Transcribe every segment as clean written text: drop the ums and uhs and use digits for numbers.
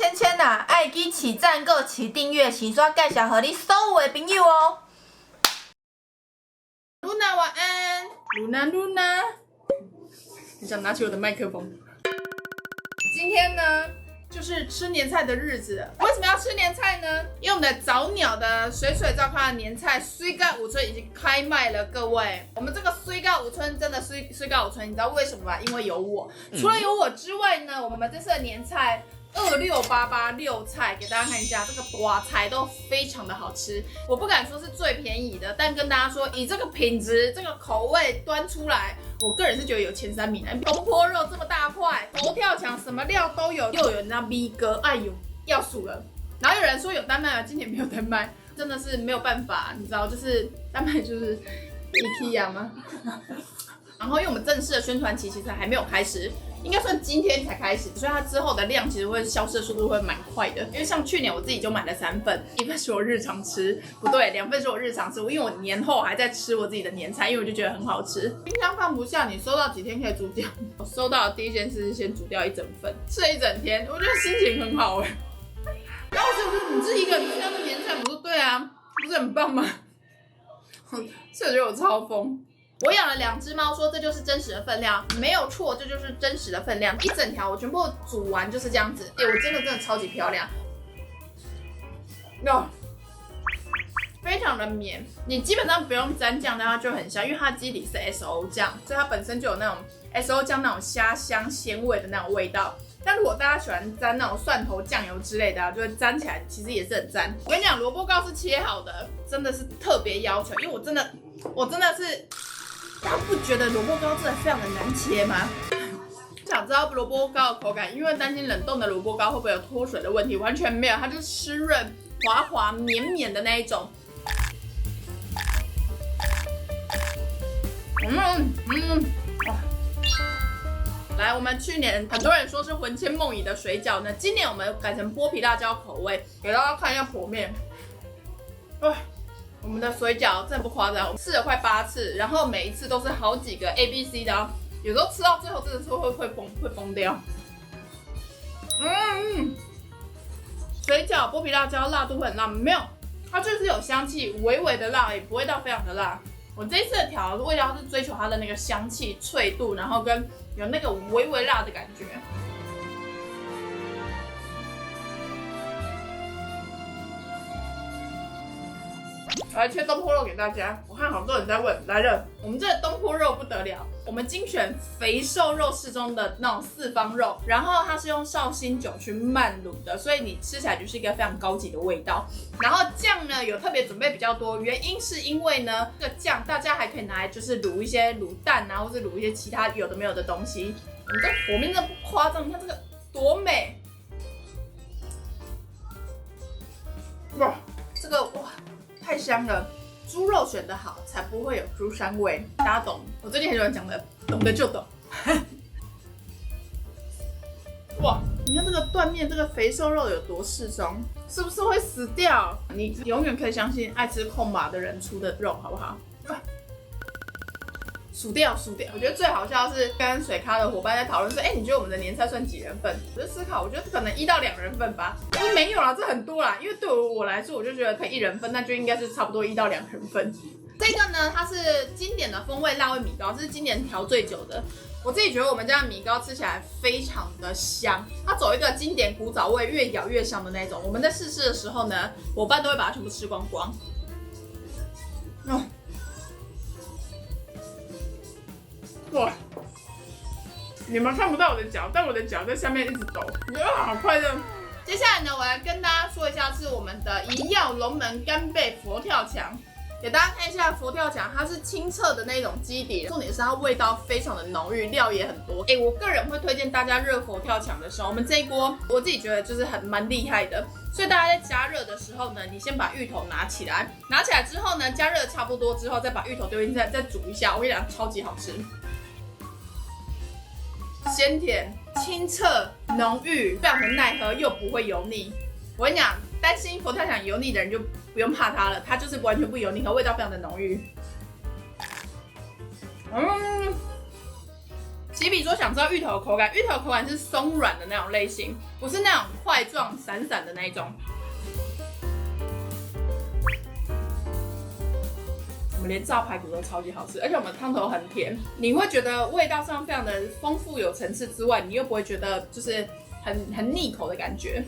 芊芊啊，爱记起赞个起订阅，起刷介绍给你所有的朋友哦。Luna 晚安，Luna， 你想拿起我的麦克风？今天呢，就是吃年菜的日子。为什么要吃年菜呢？因为我们的早鸟的水水照看的年菜水干五春已经开卖了，各位。我们这个水干五春真的水干五春，你知道为什么吗？因为有我。除了有我之外呢，我们这次的年菜。26886菜给大家看一下，这个大菜都非常的好吃。我不敢说是最便宜的，但跟大家说，以这个品质、这个口味端出来，我个人是觉得有前3名的。东坡肉这么大块，佛跳墙什么料都有，又有那 V 哥，哎呦，要数了。然后有人说有单卖了，今年没有单卖，真的是没有办法，你知道，就是单卖就是 IKEA 吗？然后因为我们正式的宣传期其实还没有开始。应该算今天才开始，所以它之后的量其实会消失的速度会蛮快的。因为像去年我自己就买了3份，1份是我日常吃，不对，2份是我日常吃。因为我年后还在吃我自己的年菜，因为我就觉得很好吃。冰箱放不下，你收到几天可以煮掉？我收到的第一件事是先煮掉1整份，吃了1整天，我觉得心情很好哎。然后我就说你自己一个人吃掉的年菜，我说对啊，不是很棒吗？所以我觉得我超疯。我养了2只猫，说这就是真实的分量，没有错，这就是真实的分量。1整条我全部煮完就是这样子，我真的超级漂亮，非常的绵，你基本上不用沾酱，但它就很香，因为它基底是 SO 酱，所以它本身就有那种 SO 酱那种虾香鲜味的那种味道。但如果大家喜欢沾那种蒜头酱油之类的，就会沾起来其实也是很赞。我跟你讲，萝卜糕是切好的，真的是特别要求，因为我真的是。大家不觉得萝卜糕真的非常的难切吗？想知道萝卜糕的口感，因为担心冷冻的萝卜糕会不会有脱水的问题，完全没有，它就是湿润、滑滑、绵绵的那一种。来，我们去年很多人说是魂牵梦萦的水饺呢，今年我们改成剥皮辣椒口味，给大家看一下剖面。我们的水饺真的不夸张，我试了快8次，然后每一次都是好几个 A、B、C 的，有时候吃到最后真的是会崩掉。水饺剥皮辣椒辣度会很辣，没有，它就是有香气，微微的辣，也不会到非常的辣。我这一次的调味道是追求它的那个香气、脆度，然后跟有那个微微辣的感觉。我来切东坡肉给大家，我看好多人在问，来了，我们这个东坡肉不得了，我们精选肥瘦肉适中的那种4方肉，然后它是用绍兴酒去慢卤的，所以你吃起来就是一个非常高级的味道。然后酱呢有特别准备比较多，原因是因为呢这个酱大家还可以拿来就是卤一些卤蛋啊，或者卤一些其他有的没有的东西。我们这火面真的不夸张，你看这个多美，哇，这个哇。太香了，猪肉选得好，才不会有猪膻味。大家懂？我最近很喜欢讲的，懂的就懂。哇，你看这个断面，这个肥瘦肉有多适中，是不是会死掉？你永远可以相信爱吃控麻的人出的肉，好不好？数掉。我觉得最好笑的是跟水咖的伙伴在讨论说，你觉得我们的年菜算几人份？我就思考，我觉得可能1到2人份吧。我说没有啦，这很多啦，因为对我来说，我就觉得可以1人份，那就应该是差不多1到2人份。这个呢，它是经典的风味辣味米糕，这是今年调最久的。我自己觉得我们家的米糕吃起来非常的香，它走一个经典古早味，越咬越香的那种。我们在试吃的时候呢，伙伴都会把它全部吃光光。哇！你们看不到我的脚，但我的脚在下面一直抖，我觉得好快乐。接下来呢，我来跟大家说一下是我们的一药龙门干贝佛跳墙，给大家看一下佛跳墙，它是清澈的那种基底，重点是它味道非常的浓郁，料也很多。我个人会推荐大家热佛跳墙的时候，我们这一锅我自己觉得就是蛮厉害的。所以大家在加热的时候呢，你先把芋头拿起来之后呢，加热差不多之后再把芋头丢进去，再煮一下，我跟你讲，超级好吃。鲜甜、清澈、浓郁，非常的耐喝，又不会油腻。我跟你讲，担心佛跳墙油腻的人就不用怕它了，它就是完全不油腻，和味道非常的浓郁。起笔说想知道芋头的口感，芋头的口感是松软的那种类型，不是那种块状散散的那一种。我们连炸排骨都超级好吃，而且我们汤头很甜，你会觉得味道上非常的丰富有层次之外，你又不会觉得就是很腻口的感觉。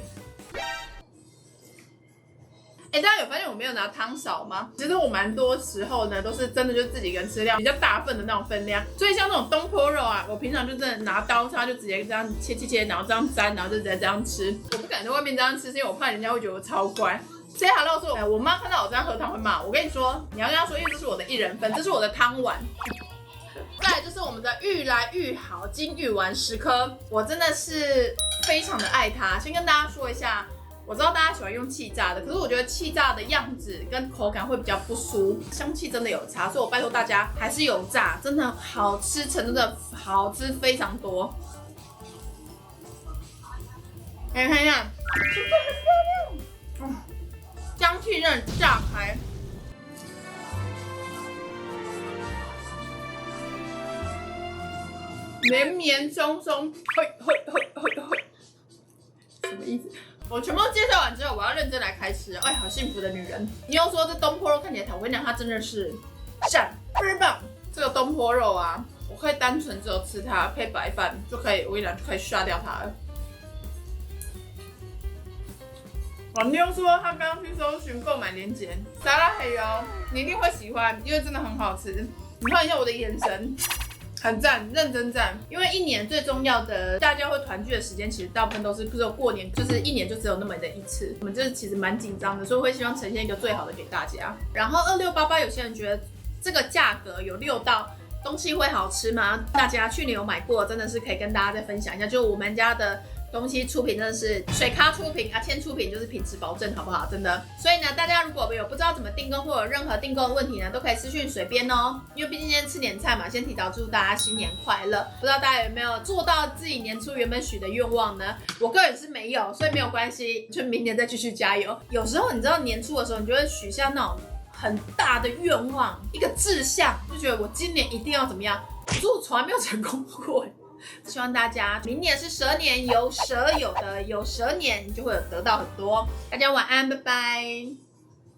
大家有发现我没有拿汤勺吗？其实我蛮多时候呢，都是真的就自己一个人吃量比较大份的那种分量。所以像这种东坡肉啊，我平常就真的拿刀叉就直接这样切，然后这样沾，然后就直接这样吃。我不敢在外面这样吃，是因为我怕人家会觉得我超乖。Say hello 说，我妈看到我这样喝汤会骂我。我跟你说，你要跟她说，因为这是我的1人份，这是我的汤碗。再来就是我们的愈来愈好金玉丸10颗，我真的是非常的爱它。先跟大家说一下。我知道大家喜欢用气炸的，可是我觉得气炸的样子跟口感会比较不酥，香气真的有差，所以我拜托大家还是有炸，真的好吃，程度的好吃非常多。来看一下，真的很漂亮，香气真的炸开。绵绵松松，什么意思？我全部都介绍完之后，我要认真来开吃。哎，好幸福的女人！你又说这东坡肉看起来，我跟你讲，它真的是赞，倍儿棒。这个东坡肉啊，我可以单纯只有吃它配白饭就可以，我跟你讲就可以刷掉它了。网妞说她刚刚去搜寻购买链接，沙拉黑哦，你一定会喜欢，因为真的很好吃。你看一下我的眼神。很赞，认真赞。因为1年最重要的大家会团聚的时间，其实大部分都是只有过年，就是1年就只有那么的一次。我们这其实蛮紧张的，所以会希望呈现一个最好的给大家。然后2688，有些人觉得这个价格有6道东西会好吃吗？大家去年有买过，真的是可以跟大家再分享一下。就我们家的东西出品真的是水咖出品，阿谦出品就是品质保证，好不好？真的。所以呢，大家如果有不知道怎么订购或有任何订购的问题呢，都可以私讯水边哦。因为毕竟今天吃年菜嘛，先提早祝大家新年快乐。不知道大家有没有做到自己年初原本许的愿望呢？我个人是没有，所以没有关系，就明年再继续加油。有时候你知道年初的时候，你就会许下那种很大的愿望，一个志向，就觉得我今年一定要怎么样。可是我从来没有成功过。希望大家明年是蛇年，有舍有得，有蛇年你就会有得到很多。大家晚安，拜拜。